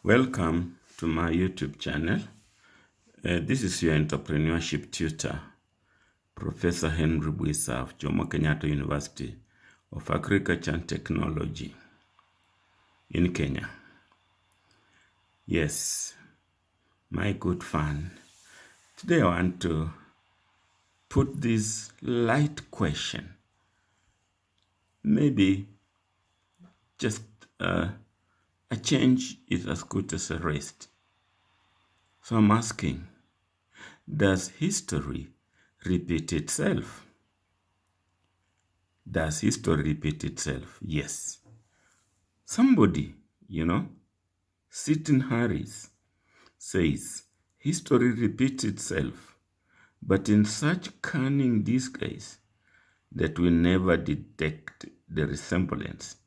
Welcome to my YouTube channel. This is your entrepreneurship tutor, Professor Henry Buisa of Jomo Kenyatta University of Agriculture and Technology in Kenya. Yes, my good fan. Today I want to put this light question. Maybe just a change is as good as a rest. So I'm asking, does history repeat itself? Does history repeat itself? Yes. Somebody, Seton Harris says, history repeats itself, but in such cunning disguise that we never detect the resemblance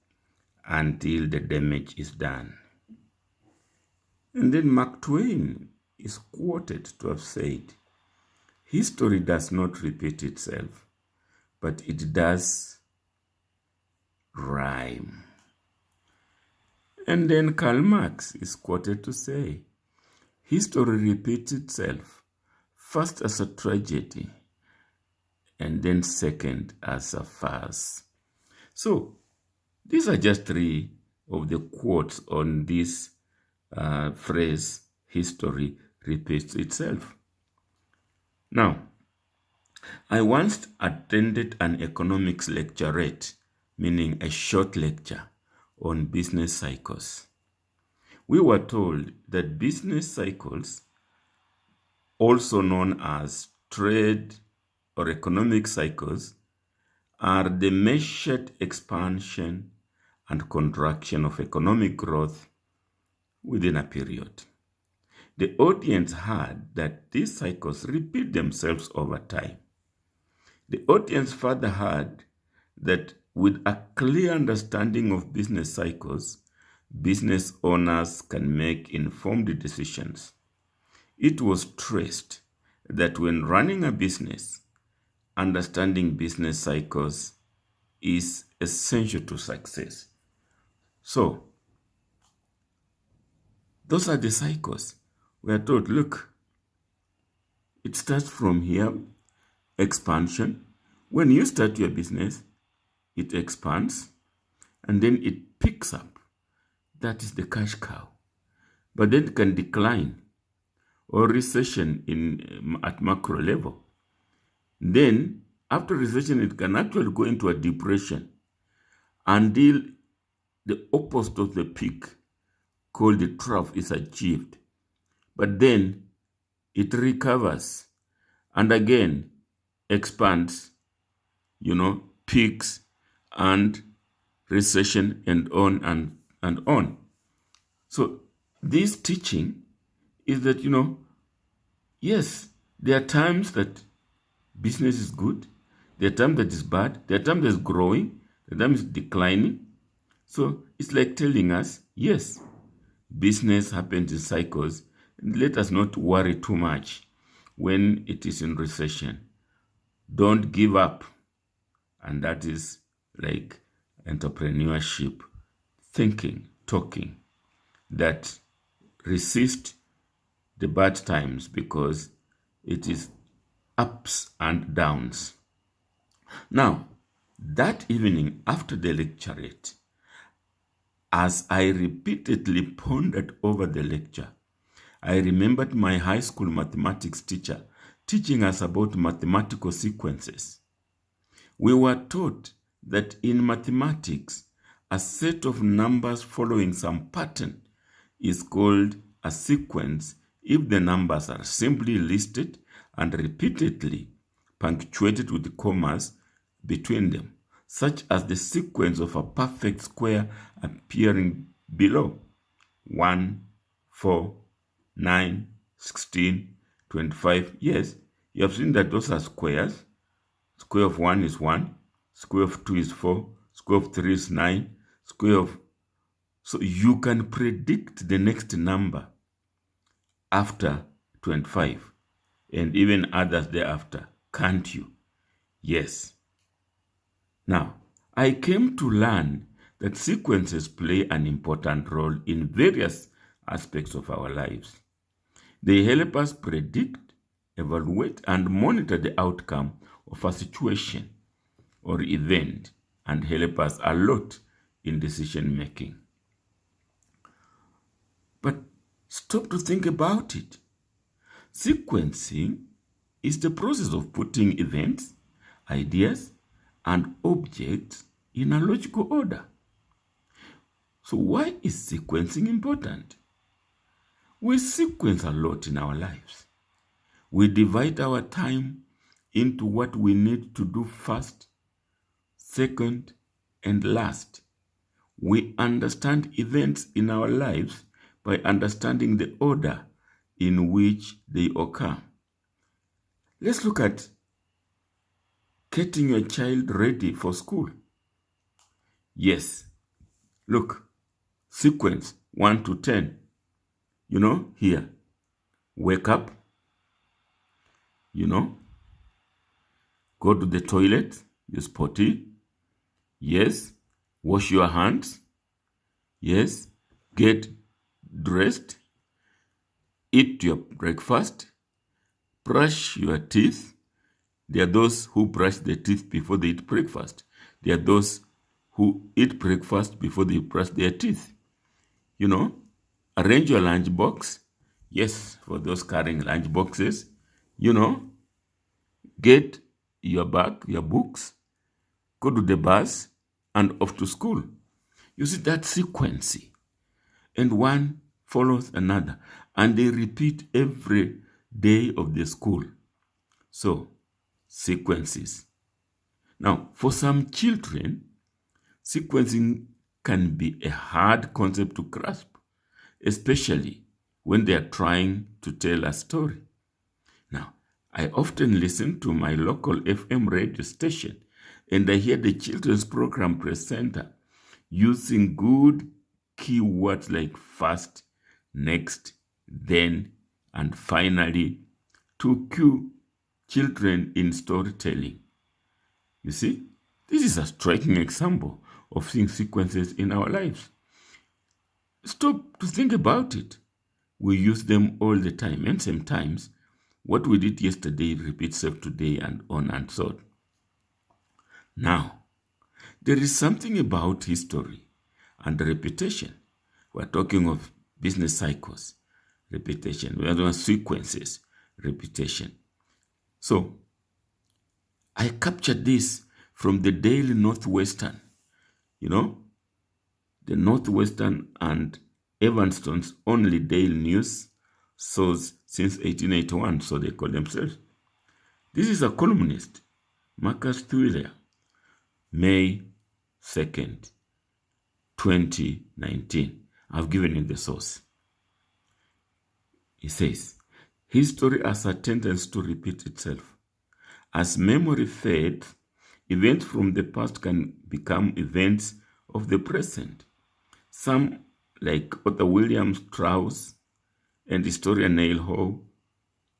until the damage is done. And then Mark Twain is quoted to have said, history does not repeat itself, but it does rhyme. And then Karl Marx is quoted to say, history repeats itself, first as a tragedy, and then second as a farce. So, these are just three of the quotes on this phrase, history repeats itself. Now, I once attended an economics lecturette, meaning a short lecture on business cycles. We were told that business cycles, also known as trade or economic cycles, are the measured expansion and contraction of economic growth within a period. The audience heard that these cycles repeat themselves over time. The audience further heard that with a clear understanding of business cycles, business owners can make informed decisions. It was stressed that when running a business, understanding business cycles is essential to success. So, those are the cycles. We are told, look, it starts from here, expansion. When you start your business, it expands, and then it picks up. That is the cash cow. But then it can decline or recession at macro level. Then, after recession, it can actually go into a depression until the opposite of the peak, called the trough, is achieved. But then it recovers and again expands, peaks and recession and on and on. So this teaching is that, yes, there are times that business is good, there are times that is bad, there are times that is growing, there are times it's declining. So it's like telling us, yes, business happens in cycles. Let us not worry too much when it is in recession. Don't give up. And that is like entrepreneurship, thinking, talking, that resist the bad times because it is ups and downs. Now, that evening after the lecturette, as I repeatedly pondered over the lecture, I remembered my high school mathematics teacher teaching us about mathematical sequences. We were taught that in mathematics, a set of numbers following some pattern is called a sequence if the numbers are simply listed and repeatedly punctuated with commas between them, such as the sequence of a perfect square appearing below: 1, 4, 9, 16, 25. Yes, you have seen that those are squares. Square of 1 is 1, square of 2 is 4, square of 3 is 9, square of... So you can predict the next number after 25 and even others thereafter, can't you? Yes. Now, I came to learn that sequences play an important role in various aspects of our lives. They help us predict, evaluate, and monitor the outcome of a situation or event and help us a lot in decision making. But stop to think about it. Sequencing is the process of putting events, ideas, and objects in a logical order. So why is sequencing important? We sequence a lot in our lives. We divide our time into what we need to do first, second, and last. We understand events in our lives by understanding the order in which they occur. Let's look at getting your child ready for school. Yes, look, sequence 1 to 10. Here, wake up, go to the toilet, use potty. Yes, wash your hands. Yes, get dressed, eat your breakfast, brush your teeth. There are those who brush their teeth before they eat breakfast. There are those who eat breakfast before they brush their teeth. Arrange your lunch box. Yes, for those carrying lunch boxes. Get your bag, your books, go to the bus, and off to school. You see that sequence. And one follows another. And they repeat every day of the school. So, sequences. Now, for some children, sequencing can be a hard concept to grasp, especially when they are trying to tell a story. Now, I often listen to my local FM radio station and I hear the children's program presenter using good keywords like first, next, then, and finally to cue children in storytelling. You see, this is a striking example of seeing sequences in our lives. Stop to think about it. We use them all the time, and sometimes what we did yesterday repeats itself today and on and so on. Now, there is something about history and repetition. We're talking of business cycles, repetition. We are doing sequences, repetition. So, I captured this from the Daily Northwestern. The Northwestern and Evanston's only daily news source since 1881, so they call themselves. This is a columnist, Marcus Thuiler, May 2nd, 2019. I've given you the source. He says, history has a tendency to repeat itself. As memory fades, events from the past can become events of the present. Some, like author William Strauss and historian Neil Howe,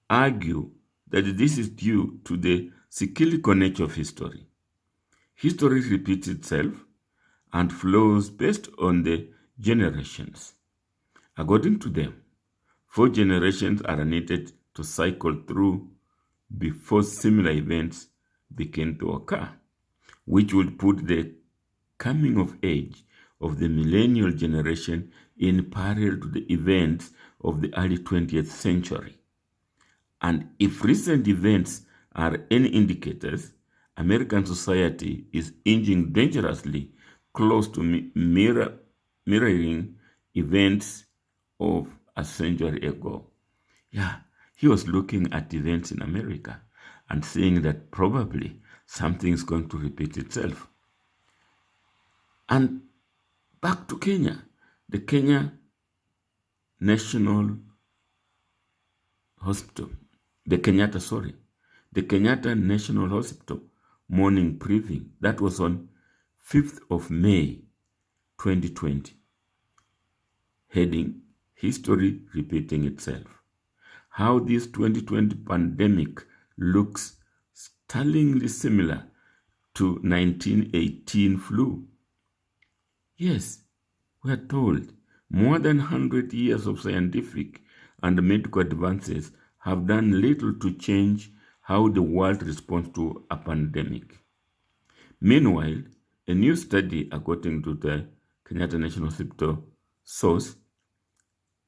argue that this is due to the cyclical nature of history. History repeats itself and flows based on the generations. According to them, 4 generations are needed to cycle through before similar events begin to occur, which would put the coming of age of the millennial generation in parallel to the events of the early 20th century. And if recent events are any indicators, American society is inching dangerously close to mirroring events of a century ago. Yeah, he was looking at events in America and saying that probably something is going to repeat itself. And back to Kenya, the Kenya National Hospital, the Kenyatta National Hospital morning briefing. That was on 5th of May, 2020. Heading, History Repeating Itself. How this 2020 pandemic looks startlingly similar to 1918 flu. Yes, we are told More than 100 years of scientific and medical advances have done little to change how the world responds to a pandemic. Meanwhile, a new study, according to the Kenyatta National Hospital source,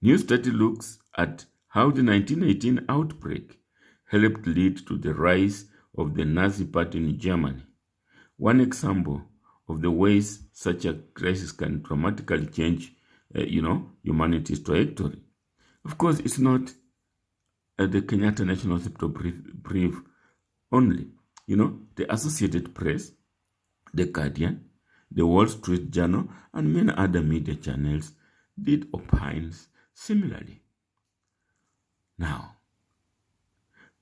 new study looks at how the 1918 outbreak helped lead to the rise of the Nazi Party in Germany. One example of the ways such a crisis can dramatically change, humanity's trajectory. Of course, it's not the Kenyatta National Hospital brief only. The Associated Press, The Guardian, the Wall Street Journal, and many other media channels did opines similarly. Now,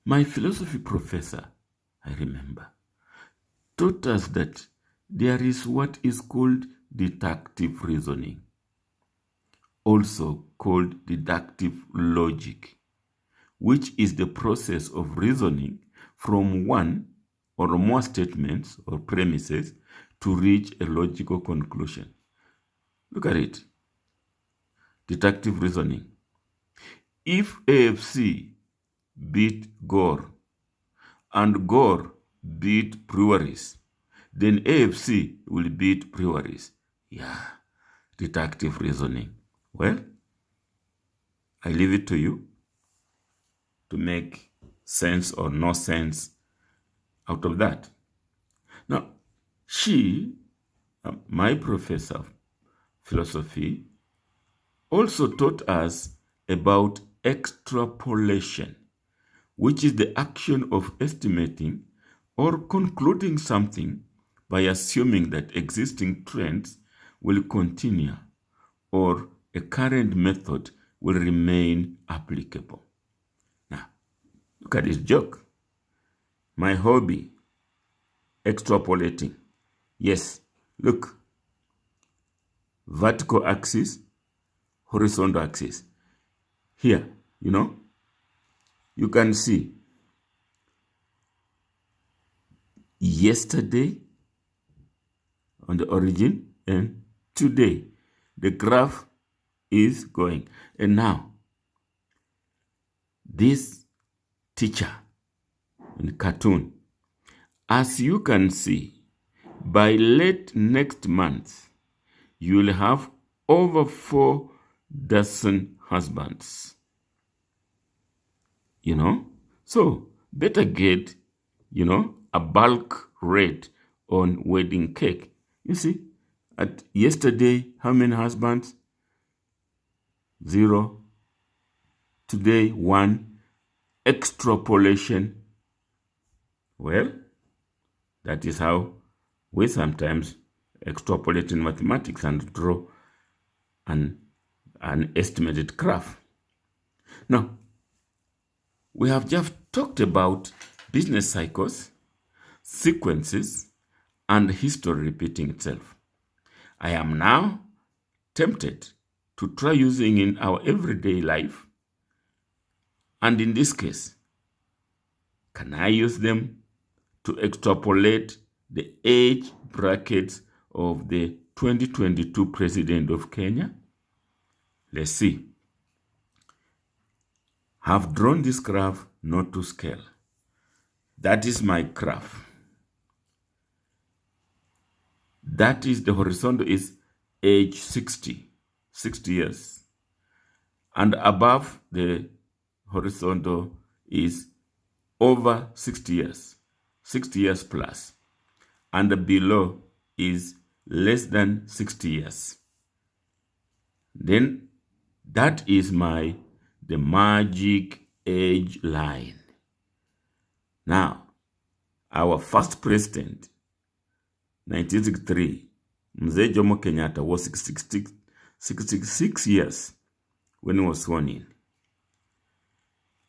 my philosophy professor, I remember, taught us that there is what is called deductive reasoning, also called deductive logic, which is the process of reasoning from one or more statements or premises to reach a logical conclusion. Look at it. Deductive reasoning. If AFC beat Gore and Gore beat Breweries, then AFC will beat Breweries. Yeah, deductive reasoning. Well, I leave it to you to make sense or no sense out of that. Now, my professor of philosophy, also taught us about extrapolation, which is the action of estimating or concluding something by assuming that existing trends will continue or a current method will remain applicable. Now, look at this joke. My hobby, extrapolating. Yes, look. Vertical axis, horizontal axis. Here, you can see yesterday on the origin and today. The graph is going. And now, this teacher in the cartoon, as you can see, by late next month, you will have over 4 dozen husbands. So better get, a bulk rate on wedding cake. You see, at yesterday, how many husbands? 0. Today, 1. Extrapolation. Well, that is how we sometimes extrapolate in mathematics and draw an estimated graph. Now, we have just talked about business cycles, sequences, and history repeating itself. I am now tempted to try using in our everyday life. And in this case, can I use them to extrapolate the age brackets of the 2022 president of Kenya? Let's see. I've drawn this graph not to scale. That is my graph. That is the horizontal is age 60 years. And above the horizontal is over 60 years, 60 years plus. And below is less than 60 years. Then that is the magic age line. Now, our first president, 1963, Mzee Jomo Kenyatta, was 66 years when he was sworn in.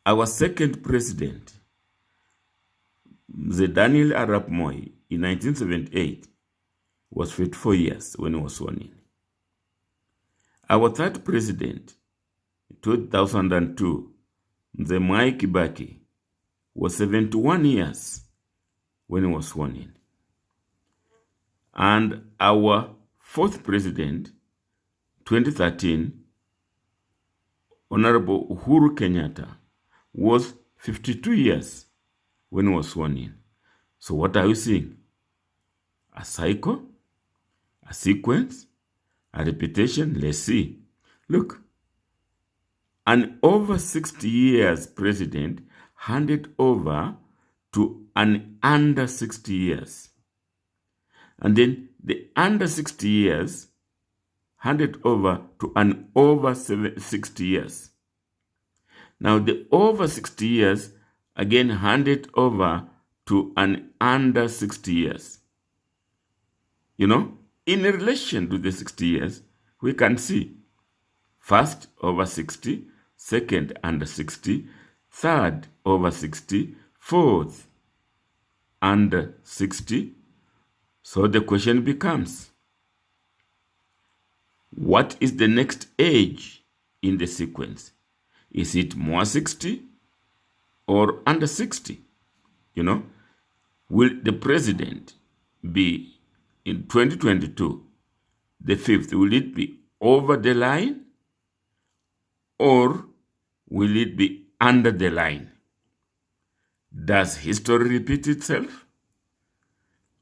Our second president, Mzee Daniel Arap Moi, in 1978, was 54 years when he was sworn in. Our third president, 2002, Mzee Mwai Kibaki, was 71 years when he was sworn in. And our fourth president, 2013, Honorable Uhuru Kenyatta was 52 years when he was sworn in. So what are you seeing? A cycle? A sequence? A repetition? Let's see. Look, an over 60 years president handed over to an under 60 years. And then the under 60 years handed over to an over 60 years. Now the over 60 years again handed over to an under 60 years. You know, in relation to the 60 years, we can see first over 60, second under 60, third over 60, fourth under 60. So the question becomes, what is the next age in the sequence? Is it more 60 or under 60? You know, will the president be in 2022, the fifth, will it be over the line or will it be under the line? Does history repeat itself?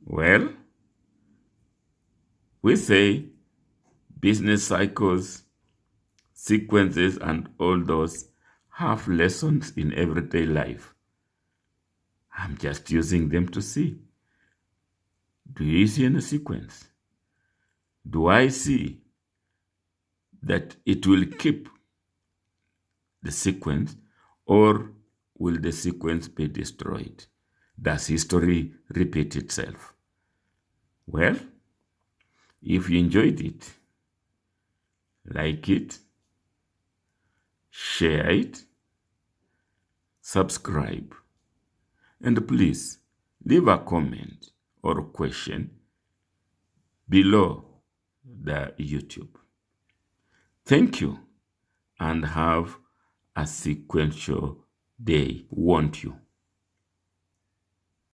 Well, we say business cycles, sequences, and all those have lessons in everyday life. I'm just using them to see. Do you see any sequence? Do I see that it will keep the sequence or will the sequence be destroyed? Does history repeat itself? Well, if you enjoyed it, like it, share it, subscribe, and please leave a comment or a question below the YouTube. Thank you and have a sequential day, won't you?